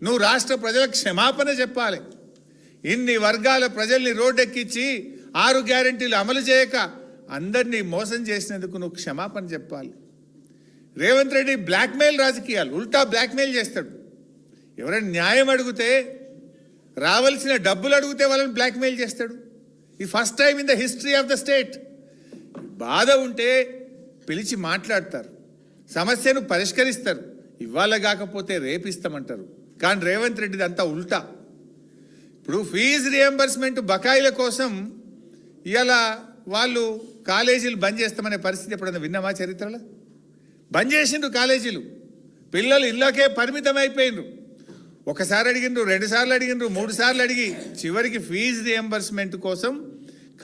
నువ్వు రాష్ట్ర ప్రజలకు క్షమాపణ చెప్పాలి. ఇన్ని వర్గాల ప్రజల్ని రోడ్డెక్కించి 6 గ్యారెంటీలు అమలు చేయక అందరినీ మోసం చేసినందుకు నువ్వు క్షమాపణ చెప్పాలి. రేవంత్ రెడ్డి బ్లాక్మెయిల్ రాజకీయాలు, ఉల్టా బ్లాక్మెయిల్ చేస్తాడు. ఎవరైనా న్యాయం అడిగితే, రావాల్సిన డబ్బులు అడిగితే వాళ్ళని బ్లాక్మెయిల్ చేస్తాడు. ఈ first time in the history of the state. బాధ ఉంటే పిలిచి మాట్లాడతారు, సమస్యను పరిష్కరిస్తారు. ఇవాళ కాకపోతే రేపిస్తామంటారు. కానీ రేవంత్ రెడ్డిది అంతా ఉల్టా. ఇప్పుడు ఫీజు రియంబర్స్మెంట్ బకాయిల కోసం ఇవాళ వాళ్ళు కాలేజీలు బంద్ చేస్తామనే పరిస్థితి ఎప్పుడైనా విన్నామా చరిత్రలో? బంద్ చేసిండ్రు కాలేజీలు. పిల్లలు ఇళ్ళకే పరిమితం అయిపోయినరు. ఒకసారి అడిగినరు, 2 సార్లు అడిగినరు, 3 సార్లు అడిగి చివరికి ఫీజు రియంబర్స్మెంట్ కోసం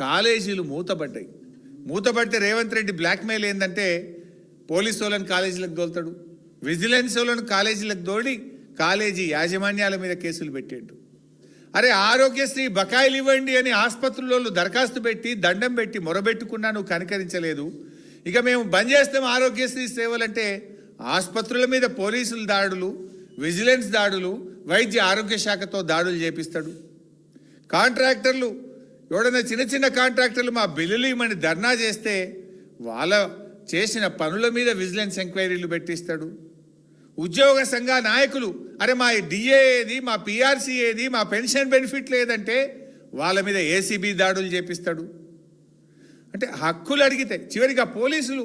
కాలేజీలు మూతపడ్డాయి. మూతపడితే రేవంత్ రెడ్డి బ్లాక్మెయిల్ ఏంటంటే పోలీసు వాళ్ళని కాలేజీలకు దోలుతాడు, విజిలెన్స్ వాళ్ళని కాలేజీలకు దోడి కాలేజీ యాజమాన్యాల మీద కేసులు పెట్టాడు. అరే ఆరోగ్యశ్రీ బకాయిలు ఇవ్వండి అని ఆసుపత్రుల్లో దరఖాస్తు పెట్టి దండం పెట్టి మొరబెట్టుకున్నా నువ్వు కనికరించలేదు. ఇక మేము బంద్ చేస్తాం ఆరోగ్యశ్రీ సేవలంటే ఆసుపత్రుల మీద పోలీసుల దాడులు, విజిలెన్స్ దాడులు, వైద్య ఆరోగ్య శాఖతో దాడులు చేపిస్తాడు. కాంట్రాక్టర్లు ఎవడన్నా చిన్న కాంట్రాక్టర్లు మా బిల్లులు ఇవ్వమని ధర్నా చేస్తే వాళ్ళ చేసిన పనుల మీద విజిలెన్స్ ఎంక్వైరీలు పెట్టిస్తాడు. ఉద్యోగ సంఘ నాయకులు అరే మా డిఏ ఏది, మా పిఆర్సీ ఏది, మా పెన్షన్ బెనిఫిట్ లేదంటే వాళ్ళ మీద ఏసీబీ దాడులు చేపిస్తాడు. అంటే హక్కులు అడిగితే చివరికి ఆ పోలీసులు,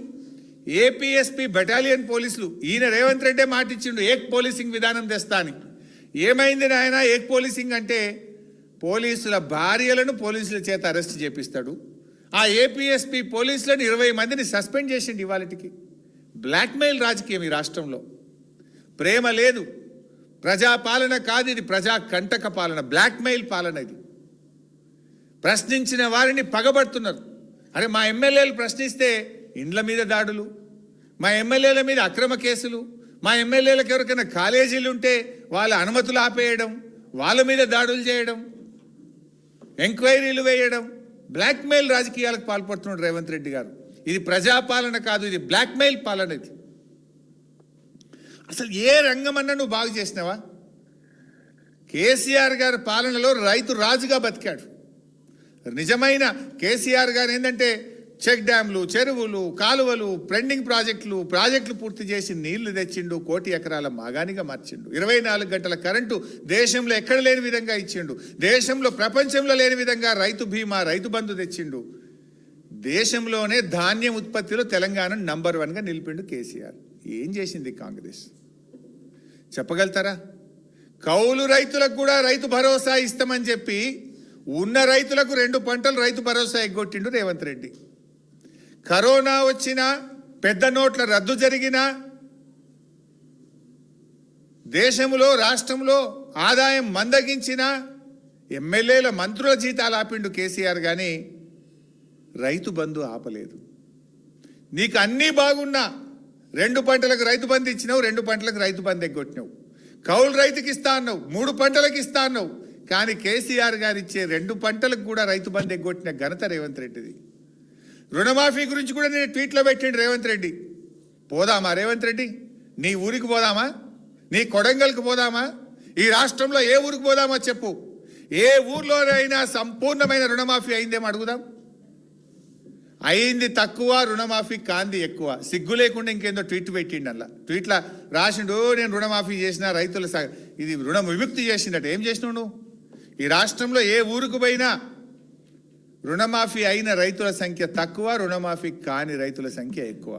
ఏపీఎస్పీ బెటాలియన్ పోలీసులు, ఈయన రేవంత్ రెడ్డే మాటిచ్చిండు ఏక్ పోలీసింగ్ విధానం తెస్తా అని. ఏమైంది నాయన ఏక్ పోలీసింగ్ అంటే పోలీసుల భార్యలను పోలీసుల చేత అరెస్ట్ చేపిస్తాడు. ఆ ఏపీఎస్పీ పోలీసులను 20 మందిని సస్పెండ్ చేసిండు ఇవాళకి. బ్లాక్మెయిల్ రాజకీయం ఈ రాష్ట్రంలో. ప్రేమ లేదు, ప్రజాపాలన కాదు, ఇది ప్రజా కంటక పాలన, బ్లాక్మెయిల్ పాలన ఇది. ప్రశ్నించిన వారిని పగబడుతున్నారు. అరే మా ఎమ్మెల్యేలు ప్రశ్నిస్తే ఇండ్ల మీద దాడులు, మా ఎమ్మెల్యేల మీద అక్రమ కేసులు, మా ఎమ్మెల్యేలకు ఎవరికైనా కాలేజీలు ఉంటే వాళ్ళ అనుమతులు ఆపేయడం, వాళ్ళ మీద దాడులు చేయడం, ఎంక్వైరీలు వేయడం, బ్లాక్మెయిల్ రాజకీయాలకు పాల్పడుతున్నాడు రేవంత్ రెడ్డి గారు. ఇది ప్రజాపాలన కాదు, ఇది బ్లాక్మెయిల్ పాలన. ఇది అసలు ఏ రంగమన్నా నువ్వు బాగు చేసినావా? కేసీఆర్ గారి పాలనలో రైతు రాజుగా బతికాడు. నిజమైన కేసీఆర్ గారు ఏంటంటే చెక్ డ్యాంలు, చెరువులు, కాలువలు, పెండింగ్ ప్రాజెక్టులు పూర్తి చేసి నీళ్లు తెచ్చిండు, 1 కోటి ఎకరాల మాగానిగా మార్చిండు. 24 గంటల కరెంటు దేశంలో ఎక్కడ లేని విధంగా ఇచ్చిండు. దేశంలో ప్రపంచంలో లేని విధంగా రైతు బీమా, రైతు బంధు తెచ్చిండు. దేశంలోనే ధాన్యం ఉత్పత్తిలో తెలంగాణ నంబర్ 1గా నిలిపిండు కేసీఆర్. ఏం చేసింది కాంగ్రెస్ చెప్పగలుగుతారా? కౌలు రైతులకు కూడా రైతు భరోసా ఇస్తామని చెప్పి ఉన్న రైతులకు 2 పంటలు రైతు భరోసా ఎగ్గొట్టిండు రేవంత్ రెడ్డి. కరోనా వచ్చినా, పెద్ద నోట్ల రద్దు జరిగినా, దేశంలో రాష్ట్రంలో ఆదాయం మందగించిన ఎమ్మెల్యేల మంత్రుల జీతాలు ఆపిండు కేసీఆర్. కానీ రైతు బంధు ఆపలేదు. నీకు అన్నీ బాగున్నా 2 పంటలకు రైతు బంధు ఇచ్చినావు, 2 పంటలకు రైతు బంధు ఎగ్గొట్టినావు. కౌలు రైతుకి ఇస్తా అన్నావు, 3 పంటలకు ఇస్తా అన్నావు. కానీ కేసీఆర్ గారు ఇచ్చే 2 పంటలకు కూడా రైతు బంధు ఎగ్గొట్టిన ఘనత రేవంత్ రెడ్డిది. రుణమాఫీ గురించి కూడా నేను ట్వీట్లో పెట్టిండు రేవంత్ రెడ్డి. పోదామా రేవంత్ రెడ్డి? నీ ఊరికి పోదామా? నీ కొడంగల్కి పోదామా? ఈ రాష్ట్రంలో ఏ ఊరికి పోదామో చెప్పు. ఏ ఊర్లోనైనా సంపూర్ణమైన రుణమాఫీ అయిందేమో అడుగుదాం. అయింది తక్కువ, రుణమాఫీ కాంది ఎక్కువ. సిగ్గు లేకుండా ఇంకేందో ట్వీట్ పెట్టిండు. అలా ట్వీట్లా రాసిండు నేను రుణమాఫీ చేసిన రైతుల ఇది రుణ విముక్తి చేసిందట. ఏం చేసినావు నువ్వు? ఈ రాష్ట్రంలో ఏ ఊరికి పోయినా రుణమాఫీ అయిన రైతుల సంఖ్య తక్కువ, రుణమాఫీ కాని రైతుల సంఖ్య ఎక్కువ.